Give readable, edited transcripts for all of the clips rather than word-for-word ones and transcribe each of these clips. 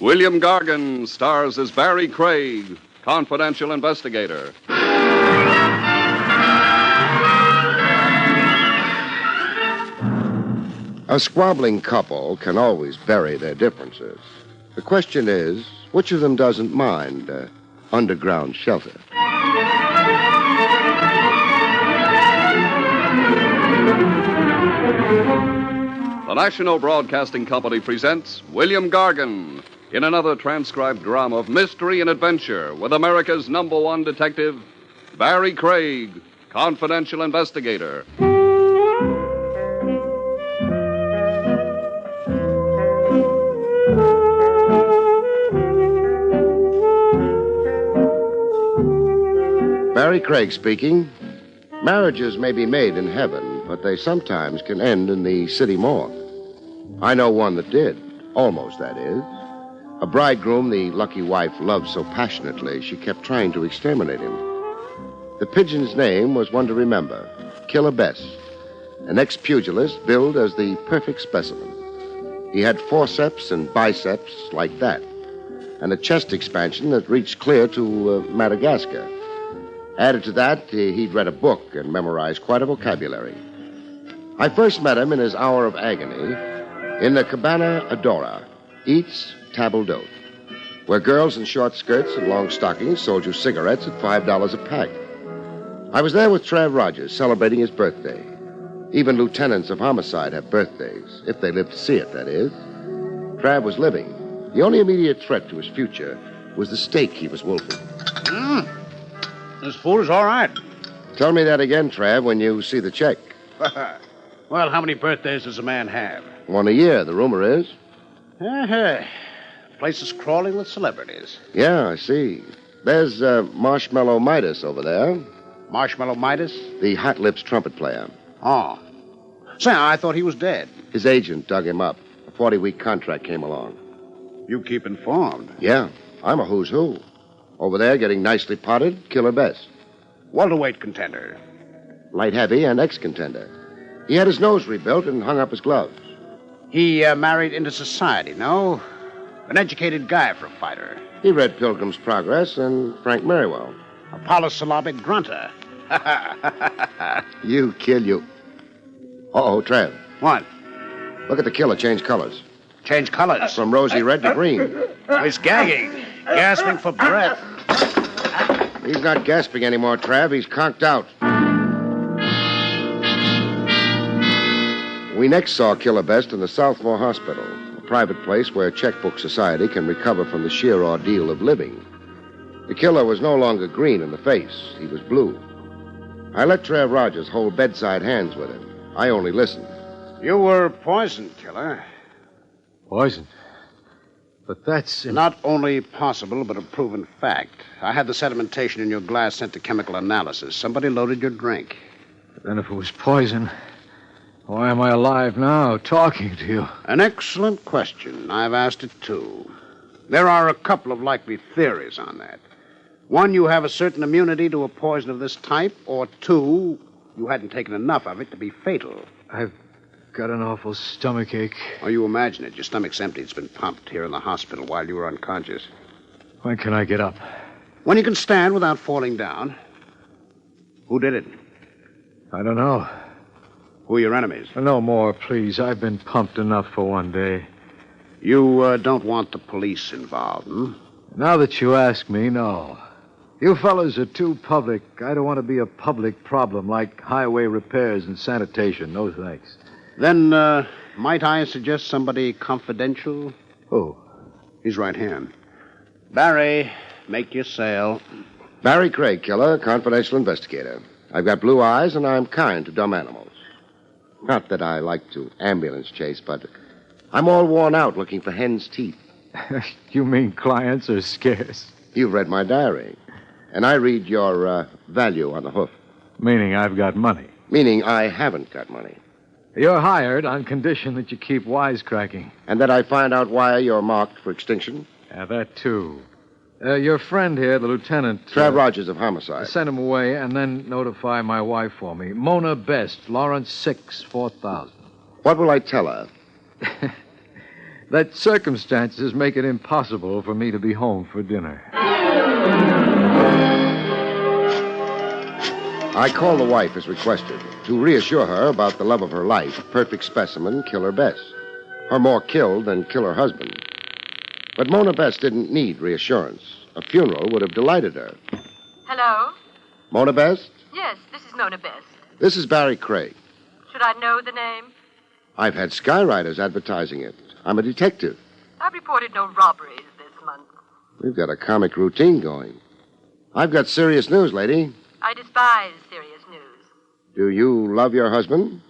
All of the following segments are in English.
William Gargan stars as Barrie Craig, confidential investigator. A squabbling couple can always bury their differences. The question is, which of them doesn't mind underground shelter? The National Broadcasting Company presents William Gargan in another transcribed drama of mystery and adventure with America's #1 detective, Barrie Craig, confidential investigator. Barrie Craig speaking. Marriages may be made in heaven, but they sometimes can end in the city morgue. I know one that did. Almost, that is. A bridegroom the lucky wife loved so passionately, she kept trying to exterminate him. The pigeon's name was one to remember, Killer Bess, an ex-pugilist billed as the perfect specimen. He had forceps and biceps like that, and a chest expansion that reached clear to Madagascar. Added to that, he'd read a book and memorized quite a vocabulary. I first met him in his hour of agony in the Cabana Adora, Eats Table d'Hote, where girls in short skirts and long stockings sold you cigarettes at $5 a pack. I was there with Trav Rogers celebrating his birthday. Even lieutenants of homicide have birthdays, if they live to see it, that is. Trav was living. The only immediate threat to his future was the steak he was wolfing. This food is all right. Tell me that again, Trav, when you see the check. Well, how many birthdays does a man have? One a year, the rumor is. The place is crawling with celebrities. Yeah, I see. There's Marshmallow Midas over there. Marshmallow Midas? The Hot Lips trumpet player. Oh. Say, I thought he was dead. His agent dug him up. A 40-week contract came along. You keep informed. Yeah, I'm a who's who. Over there, getting nicely potted, Killer Bess. Welterweight contender. Light heavy and ex-contender. He had his nose rebuilt and hung up his gloves. He married into society, no? An educated guy for a fighter. He read Pilgrim's Progress and Frank Merriwell. A polysyllabic grunter. You kill you. Uh-oh, Trav. What? Look at the killer change colors. Change colors? From rosy red to green. He's gagging. Gasping for breath. He's not gasping anymore, Trav. He's conked out. We next saw Killer Best in the Southmore Hospital, a private place where checkbook society can recover from the sheer ordeal of living. The killer was no longer green in the face. He was blue. I let Trav Rogers hold bedside hands with him. I only listened. You were poisoned, Killer. Poisoned? But that's... Not only possible, but a proven fact. I had the sedimentation in your glass sent to chemical analysis. Somebody loaded your drink. But then if it was poison, why am I alive now, talking to you? An excellent question. I've asked it, too. There are a couple of likely theories on that. One, you have a certain immunity to a poison of this type, or two, you hadn't taken enough of it to be fatal. I've got an awful stomachache. Oh, you imagine it. Your stomach's empty. It's been pumped here in the hospital while you were unconscious. When can I get up? When you can stand without falling down. Who did it? I don't know. Who are your enemies? No more, please. I've been pumped enough for one day. You don't want the police involved, hmm? Now that you ask me, no. You fellas are too public. I don't want to be a public problem like highway repairs and sanitation. No thanks. Then, might I suggest somebody confidential? Who? He's right hand. Barrie, make your sale. Barrie Craig, killer, confidential investigator. I've got blue eyes, and I'm kind to dumb animals. Not that I like to ambulance chase, but I'm all worn out looking for hen's teeth. You mean clients are scarce? You've read my diary, and I read your value on the hoof. Meaning I've got money. Meaning I haven't got money. You're hired on condition that you keep wisecracking. And that I find out why you're marked for extinction? Yeah, that too. Your friend here, the lieutenant... Trav Rogers of Homicide. Send him away and then notify my wife for me. Mona Best, Lawrence 6, 4000. What will I tell her? that circumstances make it impossible for me to be home for dinner. I called the wife as requested to reassure her about the love of her life, perfect specimen, Killer Bess. Her more killed than killer husband. But Mona Bess didn't need reassurance. A funeral would have delighted her. Hello? Mona Bess? Yes, this is Mona Bess. This is Barrie Craig. Should I know the name? I've had skywriters advertising it. I'm a detective. I've reported no robberies this month. We've got a comic routine going. I've got serious news, lady. I despise serious news. Do you love your husband?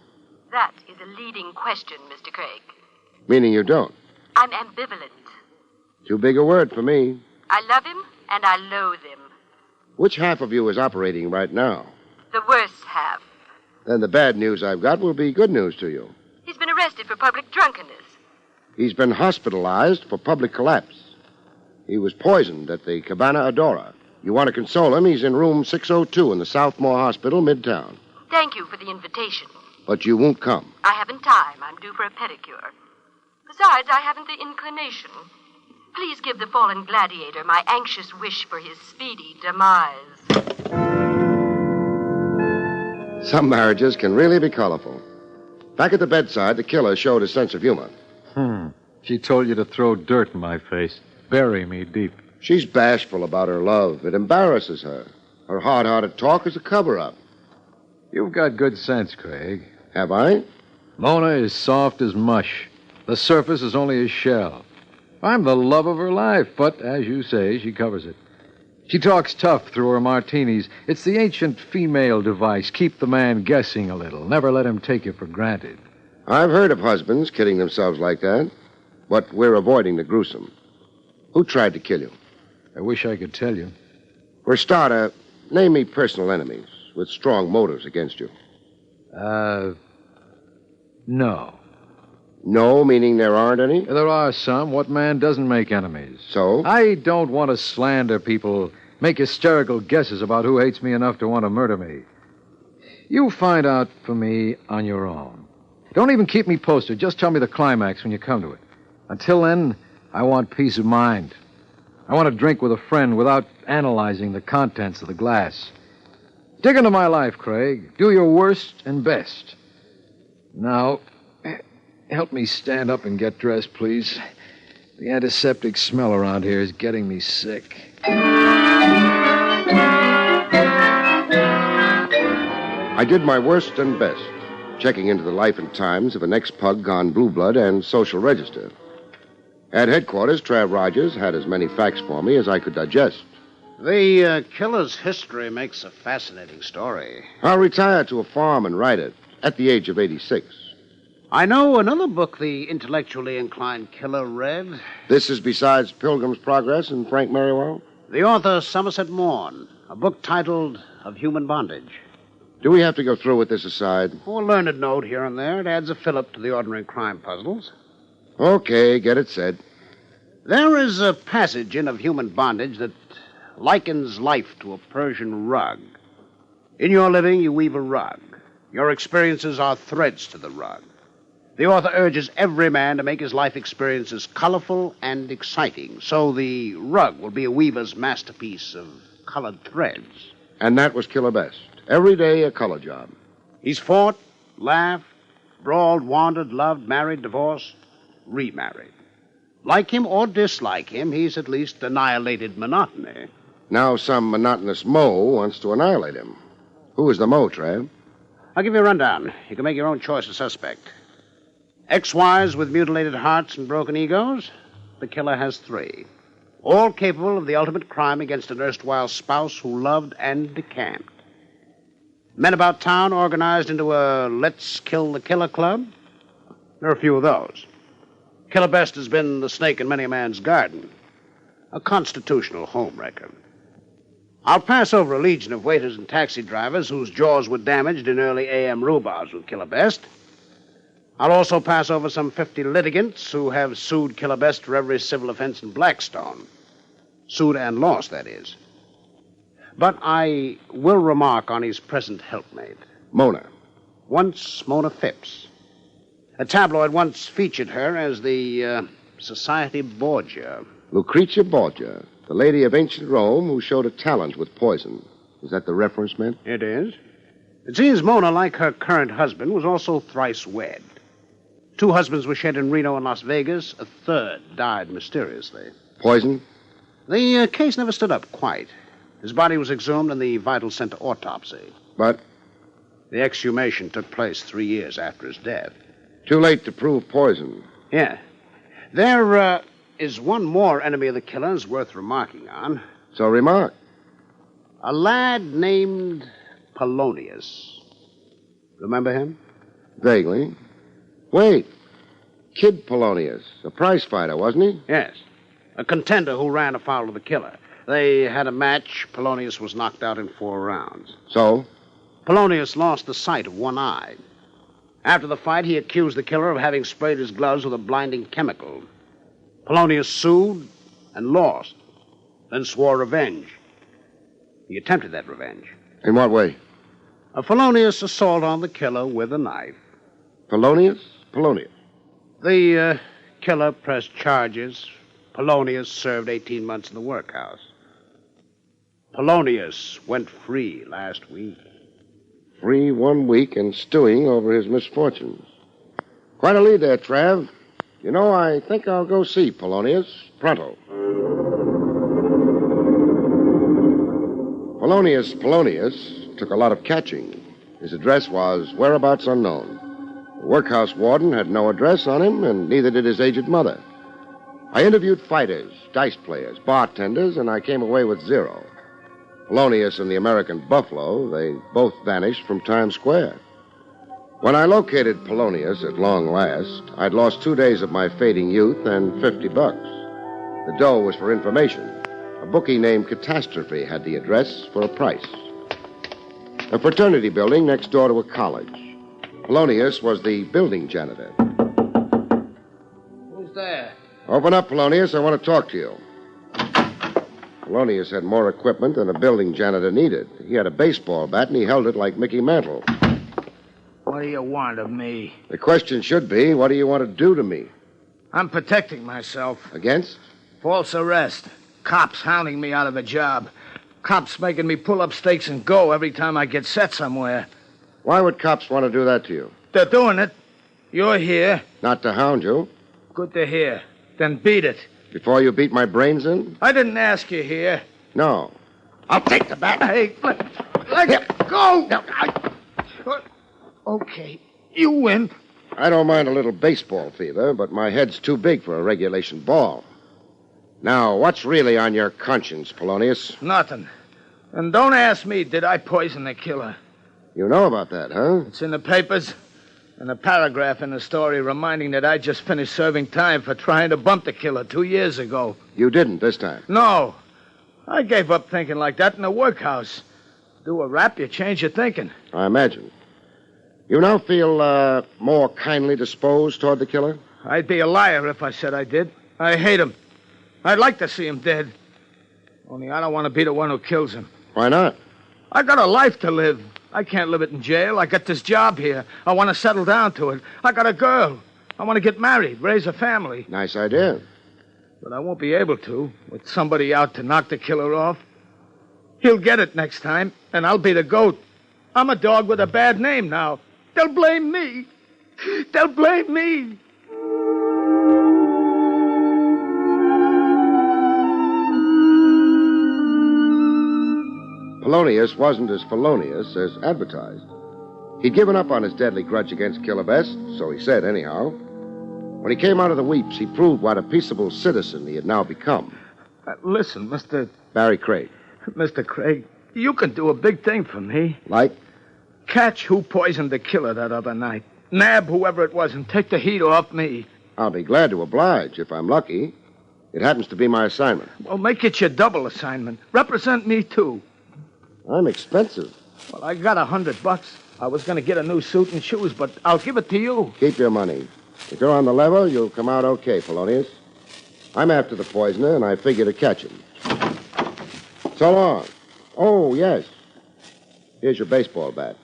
That is a leading question, Mr. Craig. Meaning you don't. I'm ambivalent. Too big a word for me. I love him and I loathe him. Which half of you is operating right now? The worst half. Then the bad news I've got will be good news to you. He's been arrested for public drunkenness. He's been hospitalized for public collapse. He was poisoned at the Cabana Adora. You want to console him, he's in room 602 in the Southmore Hospital, Midtown. Thank you for the invitation. But you won't come. I haven't time. I'm due for a pedicure. Besides, I haven't the inclination. Please give the fallen gladiator my anxious wish for his speedy demise. Some marriages can really be colorful. Back at the bedside, the killer showed a sense of humor. She told you to throw dirt in my face. Bury me deep. She's bashful about her love. It embarrasses her. Her hard-hearted talk is a cover-up. You've got good sense, Craig. Have I? Mona is soft as mush. The surface is only a shell. I'm the love of her life, but, as you say, she covers it. She talks tough through her martinis. It's the ancient female device. Keep the man guessing a little. Never let him take you for granted. I've heard of husbands kidding themselves like that, but we're avoiding the gruesome. Who tried to kill you? I wish I could tell you. For a starter, name me personal enemies with strong motives against you. No. No, meaning there aren't any? There are some. What man doesn't make enemies? So? I don't want to slander people, make hysterical guesses about who hates me enough to want to murder me. You find out for me on your own. Don't even keep me posted. Just tell me the climax when you come to it. Until then, I want peace of mind. I want to drink with a friend without analyzing the contents of the glass. Dig into my life, Craig. Do your worst and best. Now, help me stand up and get dressed, please. The antiseptic smell around here is getting me sick. I did my worst and best, checking into the life and times of an ex-pug gone blue blood and social register. At headquarters, Trav Rogers had as many facts for me as I could digest. The killer's history makes a fascinating story. I'll retire to a farm and write it at the age of 86. I know another book the intellectually inclined killer read. This is besides Pilgrim's Progress and Frank Merriwell? The author, Somerset Maugham, a book titled Of Human Bondage. Do we have to go through with this aside? A learned note here and there. It adds a fillip to the ordinary crime puzzles. Okay, get it said. There is a passage in Of Human Bondage that likens life to a Persian rug. In your living, you weave a rug. Your experiences are threads to the rug. The author urges every man to make his life experiences colorful and exciting, so the rug will be a weaver's masterpiece of colored threads. And that was Killer Best. Every day a color job. He's fought, laughed, brawled, wandered, loved, married, divorced, remarried. Like him or dislike him, he's at least annihilated monotony. Now some monotonous Mo wants to annihilate him. Who is the Mo, Trav? I'll give you a rundown. You can make your own choice of suspect. Ex-wives with mutilated hearts and broken egos? The killer has 3. All capable of the ultimate crime against an erstwhile spouse who loved and decamped. Men about town organized into a Let's Kill the Killer club? There are a few of those. Killer Best has been the snake in many a man's garden. A constitutional homewrecker. I'll pass over a legion of waiters and taxi drivers whose jaws were damaged in early A.M. rhubarbs with Killer Best. I'll also pass over some 50 litigants who have sued Killer Best for every civil offense in Blackstone. Sued and lost, that is. But I will remark on his present helpmate. Mona. Once Mona Phipps. A tabloid once featured her as the Society Borgia. Lucrezia Borgia, the lady of ancient Rome who showed a talent with poison. Is that the reference meant? It is. It seems Mona, like her current husband, was also thrice wed. 2 husbands were shed in Reno and Las Vegas. A third died mysteriously. Poison? The case never stood up quite. His body was exhumed and the vitals sent to autopsy. But The exhumation took place 3 years after his death. too late to prove poison. Yeah. There is one more enemy of the killer's worth remarking on. So remark. A lad named Polonius. Remember him? Vaguely. Wait. Kid Polonius. A prize fighter, wasn't he? Yes. A contender who ran afoul of the killer. They had a match. Polonius was knocked out in 4 rounds. So? Polonius lost the sight of one eye. After the fight, he accused the killer of having sprayed his gloves with a blinding chemical. Polonius sued and lost, then swore revenge. He attempted that revenge. In what way? A felonious assault on the killer with a knife. Polonius? Polonius. The killer pressed charges. Polonius served 18 months in the workhouse. Polonius went free last week. Free 1 week and stewing over his misfortunes. Quite a lead there, Trav. You know, I think I'll go see Polonius pronto. Polonius took a lot of catching. His address was whereabouts unknown. The workhouse warden had no address on him, and neither did his aged mother. I interviewed fighters, dice players, bartenders, and I came away with 0. Polonius and the American Buffalo, they both vanished from Times Square. When I located Polonius at long last, I'd lost 2 days of my fading youth and $50. The dough was for information. A bookie named Catastrophe had the address for a price. A fraternity building next door to a college. Polonius was the building janitor. Who's there? Open up, Polonius. I want to talk to you. Polonius had more equipment than a building janitor needed. He had a baseball bat, and he held it like Mickey Mantle. What do you want of me? The question should be, what do you want to do to me? I'm protecting myself. Against? False arrest. Cops hounding me out of a job. Cops making me pull up stakes and go every time I get set somewhere. Why would cops want to do that to you? They're doing it. You're here. Not to hound you. Good to hear. Then beat it. Before you beat my brains in? I didn't ask you here. No. I'll take the bat. Hey, let it go. No, Okay, you win. I don't mind a little baseball fever, but my head's too big for a regulation ball. Now, what's really on your conscience, Polonius? Nothing. And don't ask me, did I poison the killer? You know about that, huh? It's in the papers. And a paragraph in the story reminding that I just finished serving time for trying to bump the killer 2 years ago. You didn't this time. No. I gave up thinking like that in the workhouse. Do a rap, you change your thinking. I imagine. You now feel more kindly disposed toward the killer? I'd be a liar if I said I did. I hate him. I'd like to see him dead. Only I don't want to be the one who kills him. Why not? I got a life to live. I can't live it in jail. I got this job here. I want to settle down to it. I got a girl. I want to get married, raise a family. Nice idea. But I won't be able to with somebody out to knock the killer off. He'll get it next time, and I'll be the goat. I'm a dog with a bad name now. They'll blame me. They'll blame me. Polonius wasn't as felonious as advertised. He'd given up on his deadly grudge against Killer Best, so he said anyhow. When he came out of the weeps, he proved what a peaceable citizen he had now become. Listen, Barrie Craig. Mr. Craig, you can do a big thing for me. Like? Catch who poisoned the killer that other night. Nab whoever it was and take the heat off me. I'll be glad to oblige if I'm lucky. It happens to be my assignment. Well, make it your double assignment. Represent me, too. I'm expensive. Well, I got $100. I was going to get a new suit and shoes, but I'll give it to you. Keep your money. If you're on the level, you'll come out okay, Polonius. I'm after the poisoner, and I figure to catch him. So long. Oh, yes. Here's your baseball bat.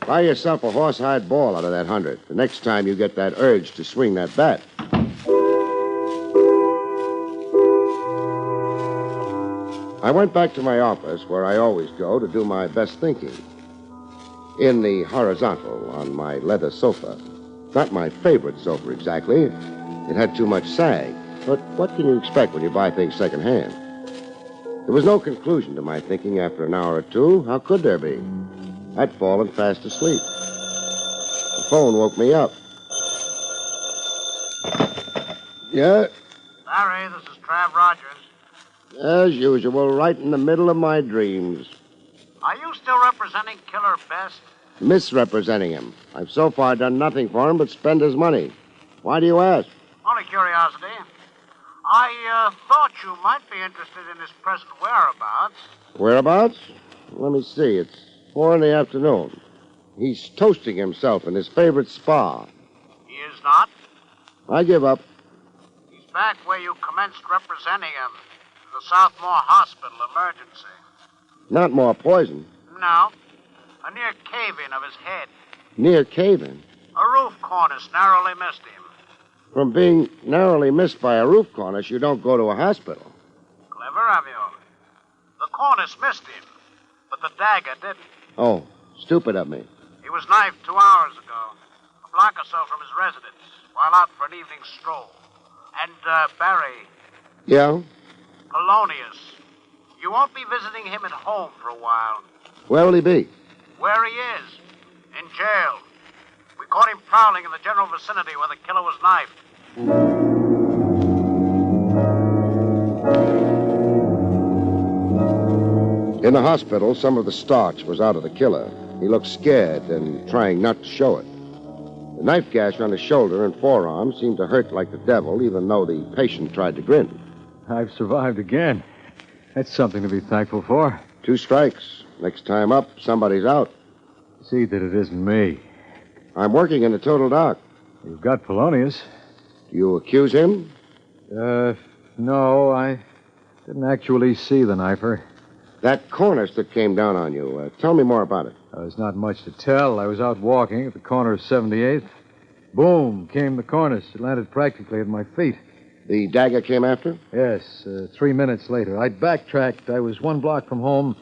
Buy yourself a horsehide ball out of that 100 the next time you get that urge to swing that bat. I went back to my office, where I always go to do my best thinking. In the horizontal on my leather sofa. Not my favorite sofa, exactly. It had too much sag. But what can you expect when you buy things secondhand? There was no conclusion to my thinking after an hour or two. How could there be? I'd fallen fast asleep. The phone woke me up. Yeah? Barry, this is Trav Rogers. As usual, right in the middle of my dreams. Are you still representing Killer Best? Misrepresenting him. I've so far done nothing for him but spend his money. Why do you ask? Only curiosity. I thought you might be interested in his present whereabouts. Whereabouts? Let me see. It's 4 in the afternoon. He's toasting himself in his favorite spa. He is not. I give up. He's back where you commenced representing him. The Southmore Hospital emergency. Not more poison. No. A near cave-in of his head. Near cave-in. A roof cornice narrowly missed him. From being narrowly missed by a roof cornice, you don't go to a hospital. Clever of you. The cornice missed him, but the dagger didn't. Oh, stupid of me. He was knifed 2 hours ago, a block or so from his residence, while out for an evening stroll. And, Barry. Yeah? Polonius. You won't be visiting him at home for a while. Where will he be? Where he is. In jail. We caught him prowling in the general vicinity where the killer was knifed. In the hospital, some of the starch was out of the killer. He looked scared and trying not to show it. The knife gash on his shoulder and forearm seemed to hurt like the devil, even though the patient tried to grin. I've survived again. That's something to be thankful for. 2 strikes. Next time up, somebody's out. See that it isn't me. I'm working in the total dark. You've got Polonius. Do you accuse him? No, I didn't actually see the knifer. That cornice that came down on you. Tell me more about it. There's not much to tell. I was out walking at the corner of 78th. Boom, came the cornice. It landed practically at my feet. The dagger came after? Yes, 3 minutes later. I backtracked. I was 1 block from home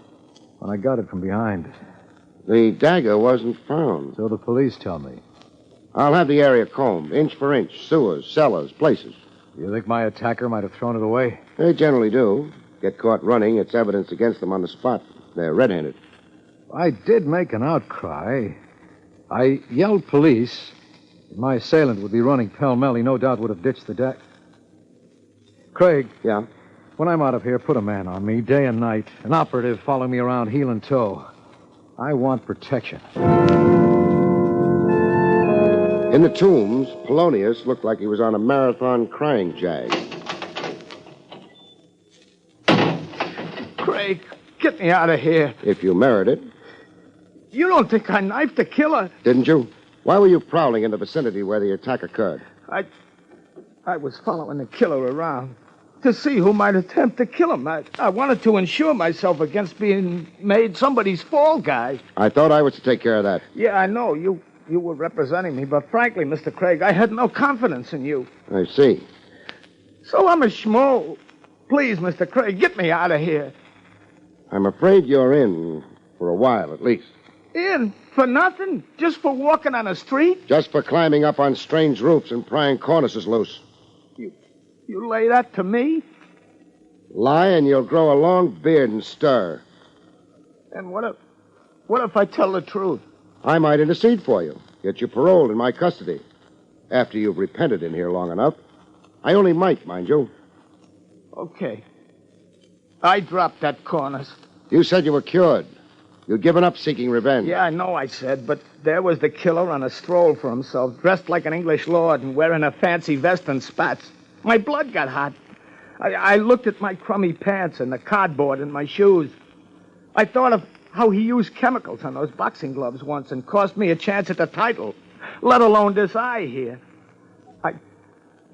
when I got it from behind. The dagger wasn't found. So the police tell me. I'll have the area combed, inch for inch, sewers, cellars, places. You think my attacker might have thrown it away? They generally do. Get caught running, it's evidence against them on the spot. They're red-handed. I did make an outcry. I yelled police. If my assailant would be running pell-mell, he no doubt would have ditched the deck. Craig. Yeah? When I'm out of here, put a man on me, day and night. An operative following me around heel and toe. I want protection. In the tombs, Polonius looked like he was on a marathon crying jag. Craig, get me out of here. If you merit it. You don't think I knifed the killer? Didn't you? Why were you prowling in the vicinity where the attack occurred? I was following the killer around to see who might attempt to kill him. I wanted to insure myself against being made somebody's fall guy. I thought I was to take care of that. Yeah, I know. You were representing me, but frankly, Mr. Craig, I had no confidence in you. I see. So I'm a schmo. Please, Mr. Craig, get me out of here. I'm afraid you're in for a while, at least. In? For nothing? Just for walking on a street? Just for climbing up on strange roofs and prying cornices loose. You lay that to me? Lie and you'll grow a long beard and stir. And what if I tell the truth? I might intercede for you. Get you paroled in my custody. After you've repented in here long enough. I only might, mind you. Okay. I dropped that cornice. You said you were cured. You'd given up seeking revenge. Yeah, I know I said, but there was the killer on a stroll for himself, dressed like an English lord and wearing a fancy vest and spats. My blood got hot. I looked at my crummy pants and the cardboard in my shoes. I thought of how he used chemicals on those boxing gloves once and cost me a chance at the title, let alone this eye here.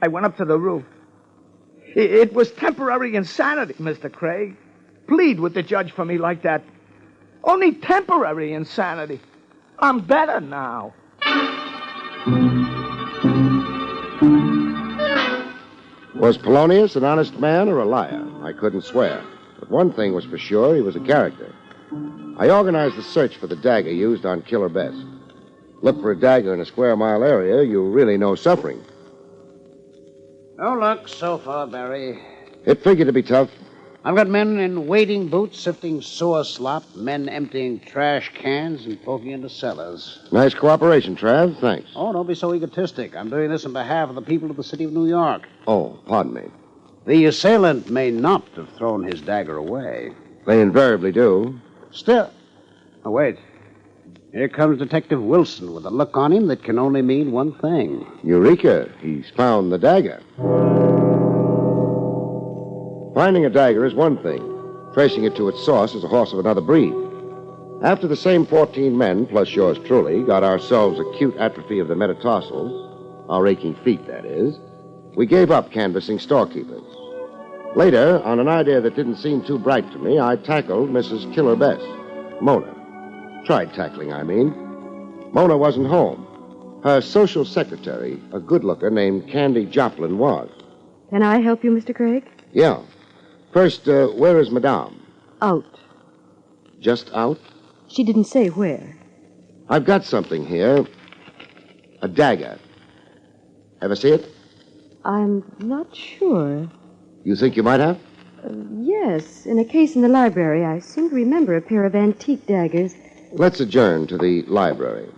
I went up to the roof. It was temporary insanity, Mr. Craig. Plead with the judge for me like that. Only temporary insanity. I'm better now. Was Polonius an honest man or a liar? I couldn't swear. But one thing was for sure, he was a character. I organized the search for the dagger used on Killer Best. Look for a dagger in a square-mile area, you really know suffering. No luck so far, Barry. It figured to be tough. I've got men in wading boots sifting sewer slop, men emptying trash cans and poking into cellars. Nice cooperation, Trav. Thanks. Oh, don't be so egotistic. I'm doing this on behalf of the people of the city of New York. Oh, pardon me. The assailant may not have thrown his dagger away. They invariably do. Still. Oh, wait. Here comes Detective Wilson with a look on him that can only mean one thing. Eureka. He's found the dagger. Finding a dagger is one thing. Tracing it to its source is a horse of another breed. After the same 14 men, plus yours truly, got ourselves acute atrophy of the metatarsals, our aching feet, that is, we gave up canvassing storekeepers. Later, on an idea that didn't seem too bright to me, I tackled Mrs. Killer Best, Mona. Tried tackling, I mean. Mona wasn't home. Her social secretary, a good-looker named Candy Joplin, was. Can I help you, Mr. Craig? Yeah. First, where is Madame? Out. Just out? She didn't say where. I've got something here. A dagger. Ever see it? I'm not sure. You think you might have? Yes, in a case in the library, I seem to remember a pair of antique daggers. Let's adjourn to the library.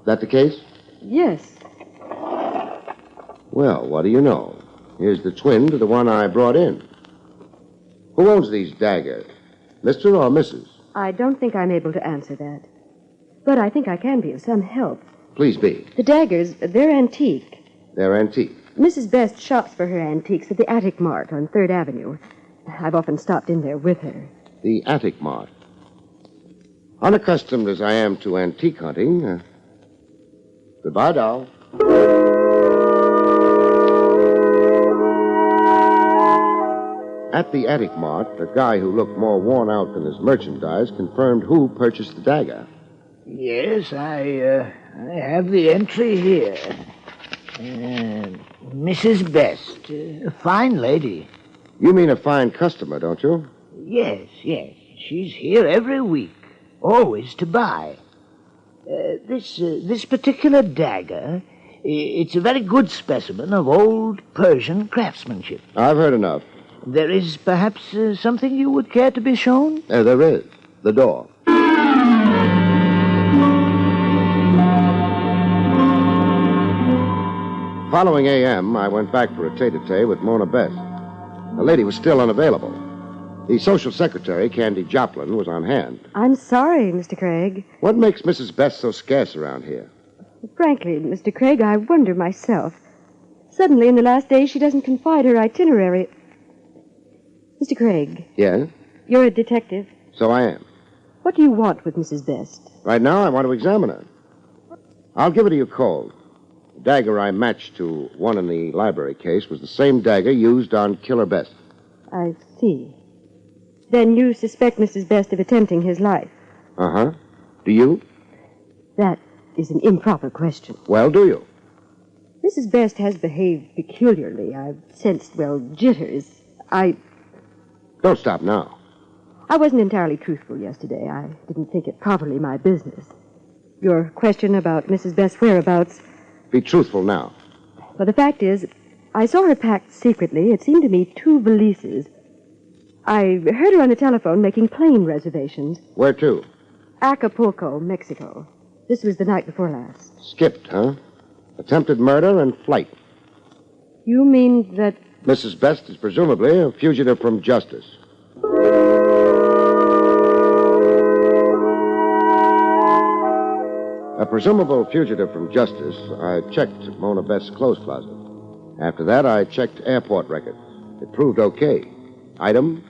That the case? Yes. Well, what do you know? Here's the twin to the one I brought in. Who owns these daggers? Mr. or Mrs.? I don't think I'm able to answer that. But I think I can be of some help. Please be. The daggers, they're antique. They're antique. Mrs. Best shops for her antiques at the Attic Mart on 3rd Avenue. I've often stopped in there with her. The Attic Mart. Unaccustomed as I am to antique hunting. Goodbye, doll. At the Attic Mart, a guy who looked more worn out than his merchandise confirmed who purchased the dagger. Yes, I have the entry here. Mrs. Best, a fine lady. You mean a fine customer, don't you? Yes. She's here every week, always to buy. This particular dagger, it's a very good specimen of old Persian craftsmanship. I've heard enough. There is perhaps something you would care to be shown? There is. The door. Following A.M., I went back for a tete-a-tete with Mona Best. The lady was still unavailable. The social secretary, Candy Joplin, was on hand. I'm sorry, Mr. Craig. What makes Mrs. Best so scarce around here? Frankly, Mr. Craig, I wonder myself. Suddenly, in the last days, she doesn't confide her itinerary. Mr. Craig. Yeah? You're a detective. So I am. What do you want with Mrs. Best? Right now, I want to examine her. I'll give it to you cold. The dagger I matched to one in the library case was the same dagger used on Killer Best. I see. Then you suspect Mrs. Best of attempting his life? Uh-huh. Do you? That is an improper question. Well, do you? Mrs. Best has behaved peculiarly. I've sensed, jitters. Don't stop now. I wasn't entirely truthful yesterday. I didn't think it properly my business. Your question about Mrs. Best's whereabouts... Be truthful now. Well, the fact is, I saw her packed secretly. It seemed to me 2 valises. I heard her on the telephone making plane reservations. Where to? Acapulco, Mexico. This was the night before last. Skipped, huh? Attempted murder and flight. You mean that... Mrs. Best is presumably a fugitive from justice. A presumable fugitive from justice, I checked Mona Best's clothes closet. After that, I checked airport records. It proved okay. Item,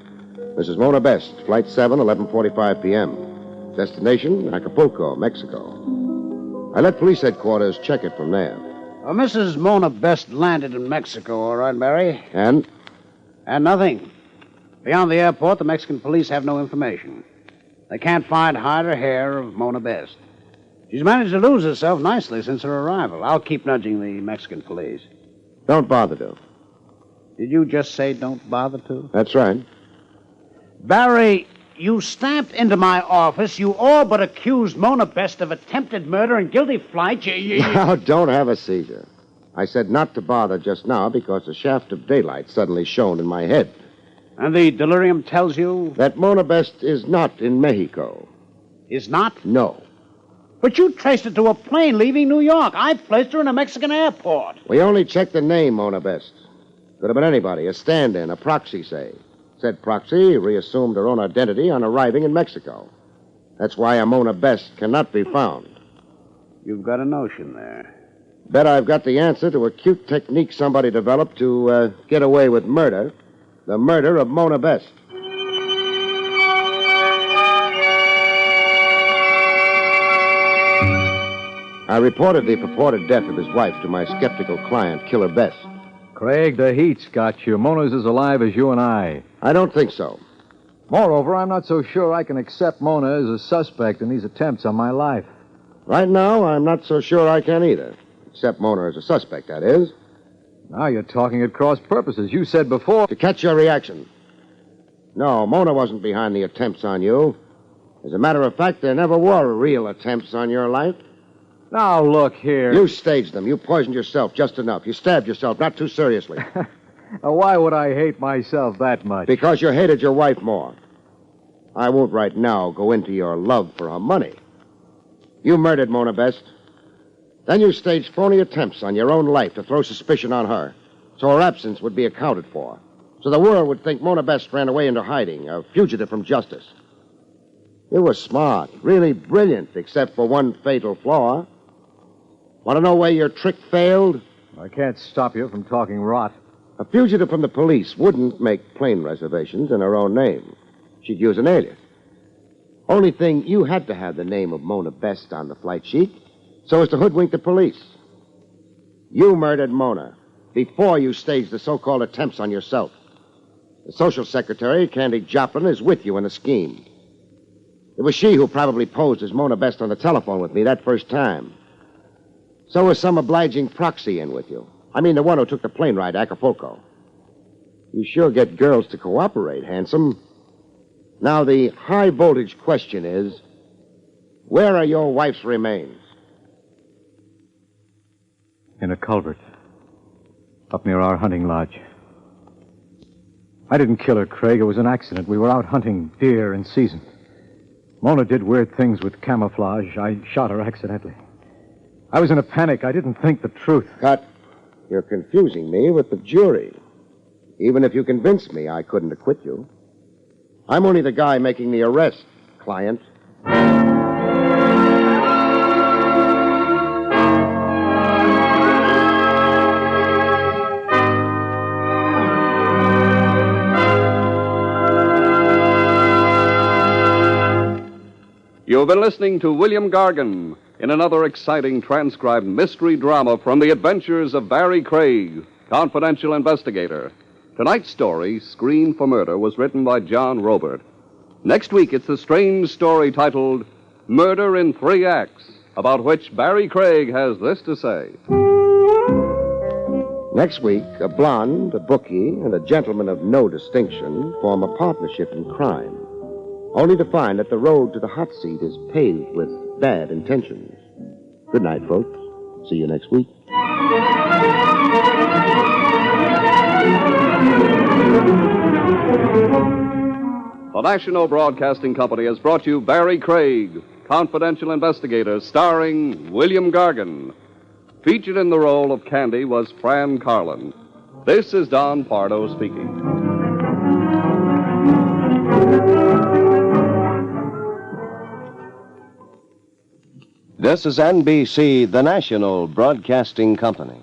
Mrs. Mona Best, Flight 7, 11:45 p.m. Destination, Acapulco, Mexico. I let police headquarters check it from there. Mrs. Mona Best landed in Mexico, all right, Barry? And? And nothing. Beyond the airport, the Mexican police have no information. They can't find hide or hair of Mona Best. She's managed to lose herself nicely since her arrival. I'll keep nudging the Mexican police. Don't bother to. Did you just say don't bother to? That's right. Barry, you stamped into my office. You all but accused Mona Best of attempted murder and guilty flight. Now, don't have a seizure. I said not to bother just now because a shaft of daylight suddenly shone in my head. And the delirium tells you? That Mona Best is not in Mexico. Is not? No. But you traced it to a plane leaving New York. I placed her in a Mexican airport. We only checked the name, Mona Best. Could have been anybody, a stand-in, a proxy, say. Said proxy reassumed her own identity on arriving in Mexico. That's why a Mona Best cannot be found. You've got a notion there. Bet I've got the answer to a cute technique somebody developed to get away with murder. The murder of Mona Best. I reported the purported death of his wife to my skeptical client, Killer Best. Craig, the heat's got you. Mona's as alive as you and I. I don't think so. Moreover, I'm not so sure I can accept Mona as a suspect in these attempts on my life. Right now, I'm not so sure I can either. Except Mona as a suspect, that is. Now you're talking at cross purposes. You said before... To catch your reaction. No, Mona wasn't behind the attempts on you. As a matter of fact, there never were real attempts on your life. Now, look here. You staged them. You poisoned yourself just enough. You stabbed yourself, not too seriously. Now, why would I hate myself that much? Because you hated your wife more. I won't right now go into your love for her money. You murdered Mona Best. Then you staged phony attempts on your own life to throw suspicion on her, so her absence would be accounted for. So the world would think Mona Best ran away into hiding, a fugitive from justice. You were smart, really brilliant, except for one fatal flaw. Want to know where your trick failed? I can't stop you from talking rot. A fugitive from the police wouldn't make plane reservations in her own name. She'd use an alias. Only thing, you had to have the name of Mona Best on the flight sheet so as to hoodwink the police. You murdered Mona before you staged the so-called attempts on yourself. The social secretary, Candy Joplin, is with you in the scheme. It was she who probably posed as Mona Best on the telephone with me that first time. So was some obliging proxy in with you. I mean, the one who took the plane ride to Acapulco. You sure get girls to cooperate, handsome. Now, the high-voltage question is, where are your wife's remains? In a culvert. Up near our hunting lodge. I didn't kill her, Craig. It was an accident. We were out hunting deer in season. Mona did weird things with camouflage. I shot her accidentally. I was in a panic. I didn't think the truth. Cut. You're confusing me with the jury. Even if you convinced me, I couldn't acquit you. I'm only the guy making the arrest, client. You've been listening to William Gargan in another exciting transcribed mystery drama from the adventures of Barrie Craig, confidential investigator. Tonight's story, Screen for Murder, was written by John Robert. Next week, it's the strange story titled Murder in 3 Acts, about which Barrie Craig has this to say. Next week, a blonde, a bookie, and a gentleman of no distinction form a partnership in crime, only to find that the road to the hot seat is paved with bad intentions. Good night, folks. See you next week. The National Broadcasting Company has brought you Barrie Craig, confidential investigator, starring William Gargan. Featured in the role of Candy was Fran Carlin. This is Don Pardo speaking. This is NBC, the National Broadcasting Company.